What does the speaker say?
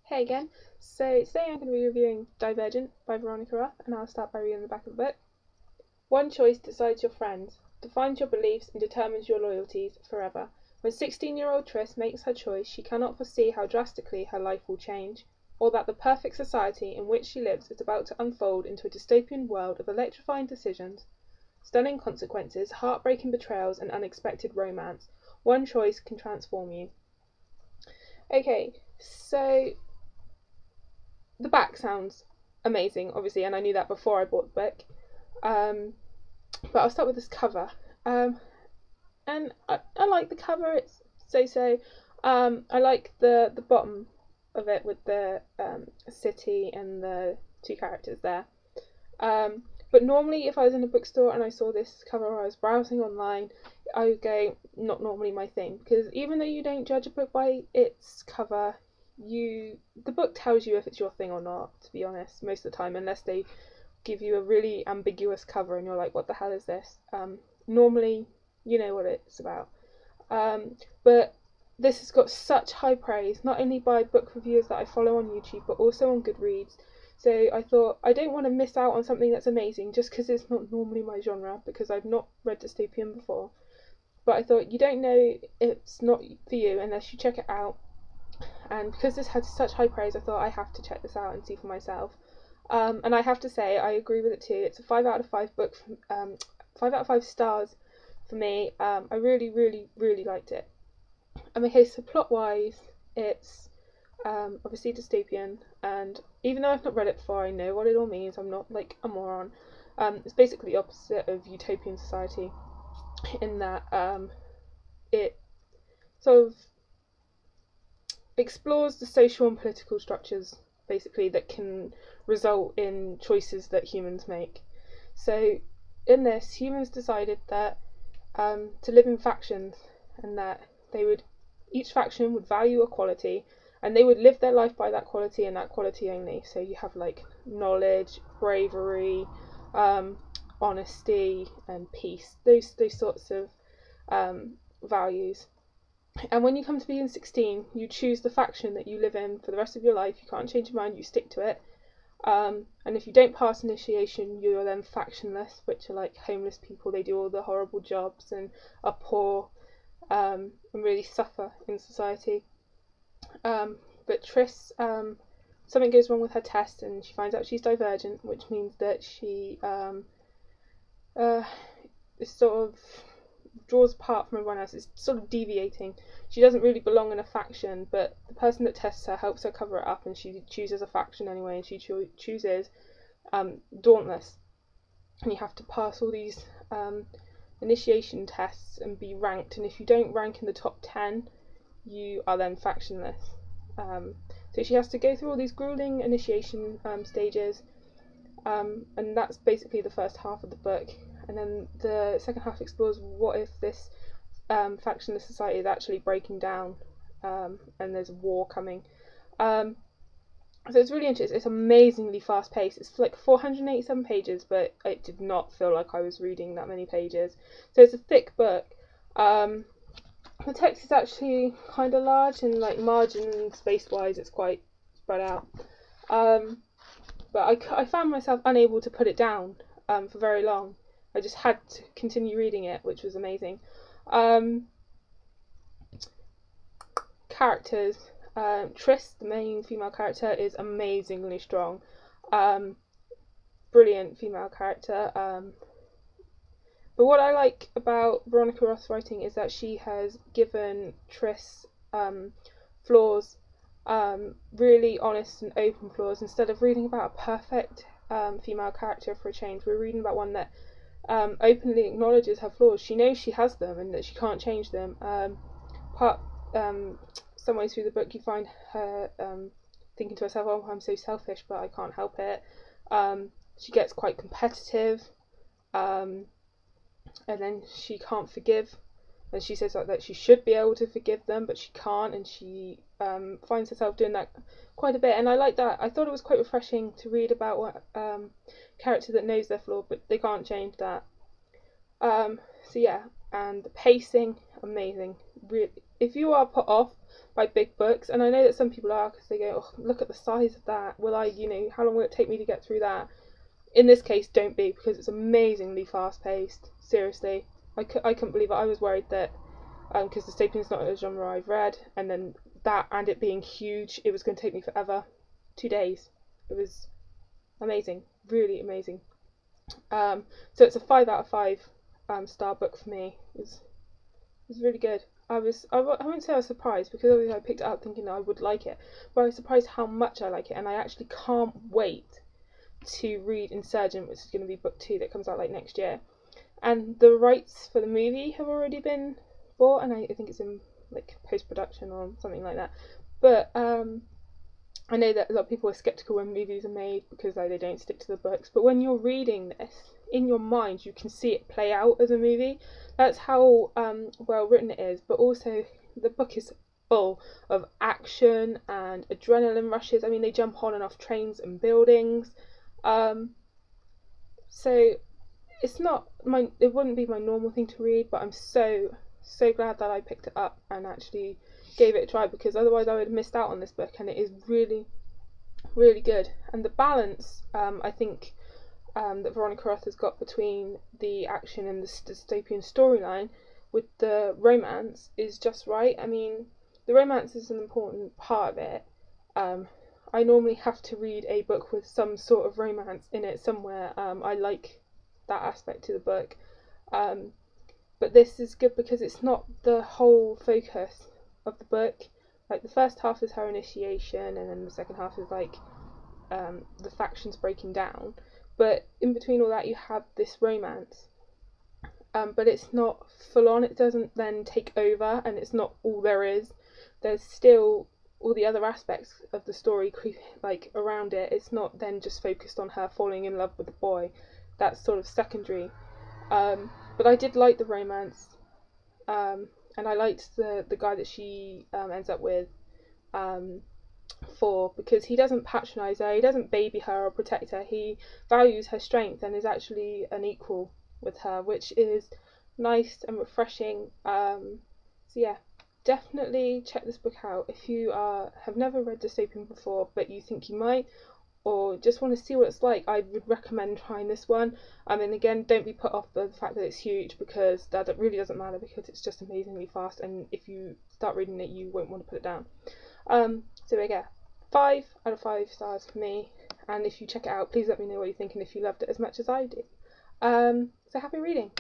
Hey again. So today I'm going to be reviewing Divergent by Veronica Roth, and I'll start by reading the back of the book. One choice decides your friends, defines your beliefs, and determines your loyalties forever. When 16-year-old Triss makes her choice, she cannot foresee how drastically her life will change, or that the perfect society in which she lives is about to unfold into a dystopian world of electrifying decisions, stunning consequences, heartbreaking betrayals, and unexpected romance. One choice can transform you. Okay, so the back sounds amazing, obviously, and I knew that before I bought the book. But I'll start with this cover. And I like the cover. It's so. I like the bottom of it with the city and the two characters there. But normally, if I was in a bookstore and I saw this cover or I was browsing online, I would go, not normally my thing. Because even though you don't judge a book by its cover, the book tells you if it's your thing or not, to be honest, most of the time, unless they give you a really ambiguous cover and you're like, what the hell is this? Normally, you know what it's about. But this has got such high praise, not only by book reviewers that I follow on YouTube, but also on Goodreads. So I thought I don't want to miss out on something that's amazing just because it's not normally my genre, because I've not read dystopian before. But I thought you don't know it's not for you unless you check it out. And because this had such high praise, I thought I have to check this out and see for myself. And I have to say, I agree with it too. It's a 5 out of 5 book, 5 out of 5 stars for me. I really, really, really liked it. Okay, so plot wise, it's obviously dystopian, and even though I've not read it before, I know what it all means. I'm not like a moron. It's basically the opposite of utopian society in that it sort of explores the social and political structures basically that can result in choices that humans make. So in this, humans decided that to live in factions, and that each faction would value equality, and they would live their life by that quality and that quality only. So you have like knowledge, bravery, honesty, and peace. Those sorts of values. And when you come to being 16, you choose the faction that you live in for the rest of your life. You can't change your mind, you stick to it. And if you don't pass initiation, you're then factionless, which are like homeless people. They do all the horrible jobs and are poor, and really suffer in society. But Triss, something goes wrong with her test, and she finds out she's divergent, which means that she is sort of draws apart from everyone else. It's sort of deviating. She doesn't really belong in a faction, but the person that tests her helps her cover it up, and she chooses a faction anyway, and she chooses Dauntless. And you have to pass all these initiation tests and be ranked, and if you don't rank in the top 10, you are then factionless. So she has to go through all these grueling initiation stages, and that's basically the first half of the book. And then the second half explores what if this factionless society is actually breaking down, and there's a war coming. So it's really interesting. It's amazingly fast paced. It's like 487 pages, but it did not feel like I was reading that many pages. So it's a thick book. The text is actually kind of large, and like margin and space wise, it's quite spread out. But I found myself unable to put it down for very long. I just had to continue reading it, which was amazing. Characters. Triss, the main female character, is amazingly strong. Brilliant female character. But what I like about Veronica Roth's writing is that she has given Triss flaws, really honest and open flaws. Instead of reading about a perfect female character for a change, we're reading about one that openly acknowledges her flaws. She knows she has them and that she can't change them. Some way through the book, you find her thinking to herself, "Oh, I'm so selfish, but I can't help it." She gets quite competitive, and then she can't forgive. And she says that she should be able to forgive them, but she can't, and she finds herself doing that quite a bit. And I like that. I thought it was quite refreshing to read about what character that knows their flaw, but they can't change that. So yeah, and the pacing, amazing. Really, if you are put off by big books, and I know that some people are because they go, oh, look at the size of that, will I, how long will it take me to get through that? In this case, don't be, because it's amazingly fast paced. Seriously, I couldn't believe it. I was worried that because dystopian is not a genre I've read, and then that and it being huge, it was going to take me forever. 2 days. It was amazing, really amazing. So it's a 5 out of 5 star book for me. It was really good. I wouldn't say I was surprised, because obviously I picked it up thinking that I would like it, but I was surprised how much I like it, and I actually can't wait to read Insurgent, which is going to be book 2 that comes out like next year. And the rights for the movie have already been bought, and I think it's in like post-production or something like that. But I know that a lot of people are skeptical when movies are made because they don't stick to the books, but when you're reading this, in your mind you can see it play out as a movie. That's how well written it is, but also the book is full of action and adrenaline rushes. I mean, they jump on and off trains and buildings. So it wouldn't be my normal thing to read, but I'm so glad that I picked it up and actually gave it a try, because otherwise I would have missed out on this book, and it is really, really good. And the balance, I think, that Veronica Roth has got between the action and the dystopian storyline with the romance is just right. I mean, the romance is an important part of it. I normally have to read a book with some sort of romance in it somewhere. I like that aspect to the book. But this is good because it's not the whole focus of the book. Like, the first half is her initiation, and then the second half is like the factions breaking down. But in between all that, you have this romance. But it's not full on. It doesn't then take over, and it's not all there is. There's still all the other aspects of the story like around it. It's not then just focused on her falling in love with the boy. That's sort of secondary. But I did like the romance, and I liked the guy that she ends up with, because he doesn't patronise her, he doesn't baby her or protect her. He values her strength and is actually an equal with her, which is nice and refreshing. So yeah, definitely check this book out if you have never read dystopian before, but you think you might, or just want to see what it's like. I would recommend trying this one. I mean, again, don't be put off by the fact that it's huge, because that really doesn't matter, because it's just amazingly fast, and if you start reading it you won't want to put it down. So yeah, 5 out of 5 stars for me, and if you check it out, please let me know what you think and if you loved it as much as I do. So happy reading.